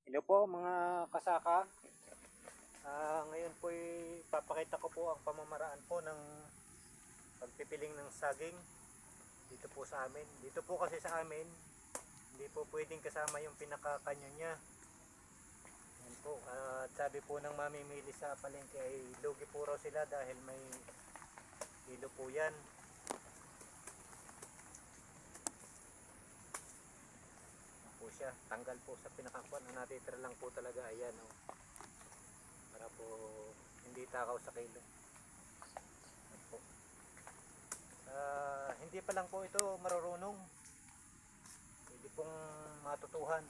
Hello po mga kasaka. Ngayon po papakita ko po ang pamamaraan po ng pagpipiling ng saging dito po sa amin. Dito po kasi sa amin, hindi po pwedeng kasama yung pinakakanyo niya. Yan po. At sabi po ng mamimili sa palengke ay lugi po raw sila dahil may kilo po yan. Po siya, tanggal po sa pinakakuan. Ang natitira lang po talaga ayan oh. Para po hindi takaw sa kilo. Po. Hindi pa lang po ito marurunong. Pwede pong matutuhan.